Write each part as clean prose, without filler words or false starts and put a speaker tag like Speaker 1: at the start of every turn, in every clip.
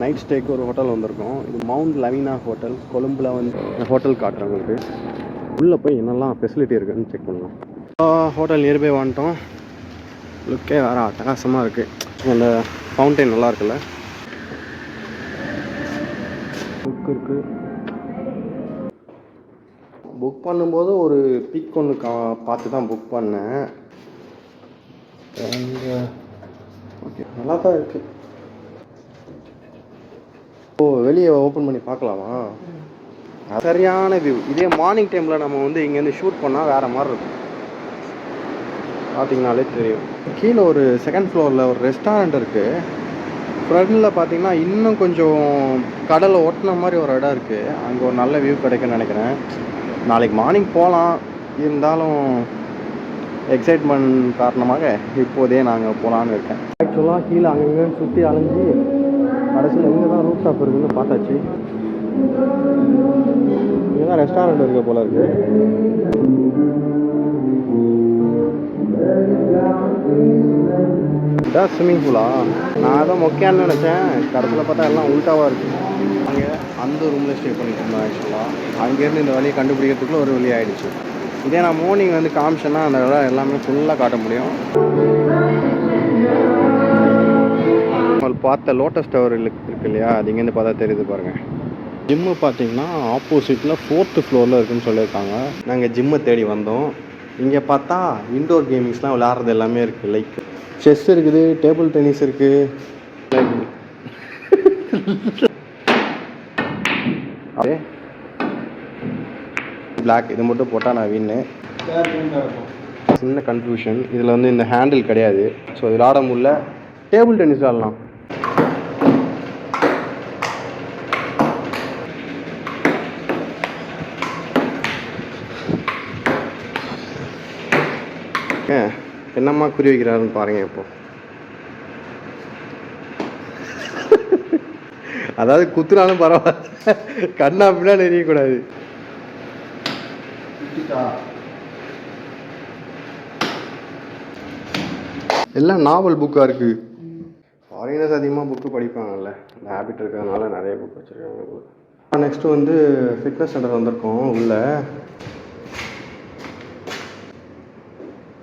Speaker 1: Night ஸ்டேக்கு ஒரு hotel வந்திருக்கோம். இது மவுண்ட் லவீனா ஹோட்டல். கொழும்புல வந்து ஹோட்டல் காட்டுறேன் உங்களுக்கு. உள்ளே போய் என்னெல்லாம் ஃபெசிலிட்டி இருக்குதுன்னு செக் பண்ணலாம். ஹோட்டல் நியர்பை வந்துட்டோம். லுக்கே வேறு அட்டகாசமாக இருக்குது. அந்த ஃபவுண்டைன் நல்லா இருக்குல்ல. புக் இருக்குது. புக் பண்ணும்போது ஒரு பிக் ஒன்று பார்த்து தான் புக் பண்ணேன். ஓகே, நல்லா தான் இருக்குது. ஓ, வெளியே ஓப்பன் பண்ணி பார்க்கலாமா? சரியான வியூ. இதே மார்னிங் டைமில் நம்ம வந்து இங்கேருந்து ஷூட் பண்ணால் வேறு மாதிரி இருக்கும். பார்த்தீங்கனாலே தெரியும். கீழே ஒரு செகண்ட் ஃப்ளோரில் ஒரு ரெஸ்டாரண்ட் இருக்குது. ஃப்ரண்டில் பார்த்தீங்கன்னா இன்னும் கொஞ்சம் கடலை ஒட்டின மாதிரி ஒரு இடம் இருக்குது. அங்கே ஒரு நல்ல வியூ கிடைக்குன்னு நினைக்கிறேன். நாளைக்கு மார்னிங் போகலாம். இருந்தாலும் எக்ஸைட்மெண்ட் காரணமாக இப்போதே நாங்கள் போகலான்னு இருக்கேன். ஆக்சுவலாக கீழே அங்கங்கே சுற்றி அலைஞ்சி கடைசியில் எங்கே தான் ரூஃப் டாப் இருக்குதுன்னு பார்த்தாச்சு. இங்கே தான் ரெஸ்டாரண்ட் இருக்க போல இருக்கு. இதான் ஸ்விம்மிங் பூலா? நான் தான் மொக்கையான்னு நினச்சேன். கடைசியில் பார்த்தா எல்லாம் உல்ட்டாவாக இருக்குது. அங்கே அந்த ரூமில் ஸ்டே பண்ணிட்டு இருந்தோம். ஆக்சுவலாக அங்கேருந்து இந்த வழியை கண்டுபிடிக்கிறதுக்குள்ள ஒரு வழி ஆகிடுச்சு. இதே நான் மார்னிங் வந்து காமிச்சேன்னா அந்த இடம் எல்லாமே ஃபுல்லாக காட்ட முடியும். நம்ம பார்த்த லோட்டஸ் டவர் இருக்கு இல்லையா, அது இங்கேருந்து பார்த்தா தெரியுது பாருங்கள். ஜிம்மு பார்த்தீங்கன்னா ஆப்போசிட்டில் 4th ஃப்ளோரில் இருக்குதுன்னு சொல்லியிருக்காங்க. நாங்கள் ஜிம்மை தேடி வந்தோம். இங்கே பார்த்தா இன்டோர் கேமிங்ஸ்லாம் விளையாடுறது எல்லாமே இருக்குது. லைக் செஸ் இருக்குது, டேபிள் டென்னிஸ் இருக்குது. அப்படியே பிளாக் இது மட்டும் போட்டால் நான் வின்னு. சின்ன கன்ஃபியூஷன், இதில் வந்து இந்த ஹேண்டில் கிடையாது. ஸோ இது விளாட முடியல. டேபிள் டென்னிஸ் விளாடலாம். என்னம்மா குறி வைக்கிறாருன்னு பாருங்கள். இப்போ அதாவது குத்துனாலும் பரவாயில்ல, கண்ணா அப்படின்னா நெறியக்கூடாது. எல்லாம் நாவல் புக்காக இருக்குது. ஃபாரினர்ஸ் அதிகமாக புக்கு படிப்பாங்கல்ல, இந்த ஹேபிட் இருக்கிறதுனால நிறைய புக் வச்சுருக்காங்க. நெக்ஸ்ட்டு வந்து ஃபிட்னஸ் சென்டர் வந்திருக்கோம். உள்ள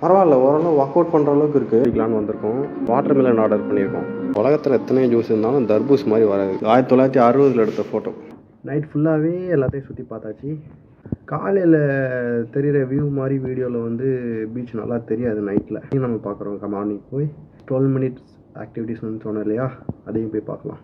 Speaker 1: பரவாயில்ல, ஓரளவு ஒர்க் அவுட் பண்ணுற அளவுக்கு இருக்குது. இருக்கலான்னு வந்திருக்கோம். வாட்டர் மிலன் ஆர்டர் பண்ணியிருக்கோம். உலகத்தில் எத்தனை ஜூஸ் இருந்தாலும் தர்பூஸ் மாதிரி வராது. 1960 எடுத்த ஃபோட்டோ. நைட் ஃபுல்லாகவே எல்லாத்தையும் சுற்றி பார்த்தாச்சு. காலையில் தெரிகிற வியூ மாதிரி வீடியோவில் வந்து பீச் நல்லா தெரியாது நைட்டில். நம்ம பார்க்குறோம். மார்னிங் போய் 12 minutes ஆக்டிவிட்டீஸ் வந்து சொன்னோம் இல்லையா, அதையும் போய் பார்க்கலாம்.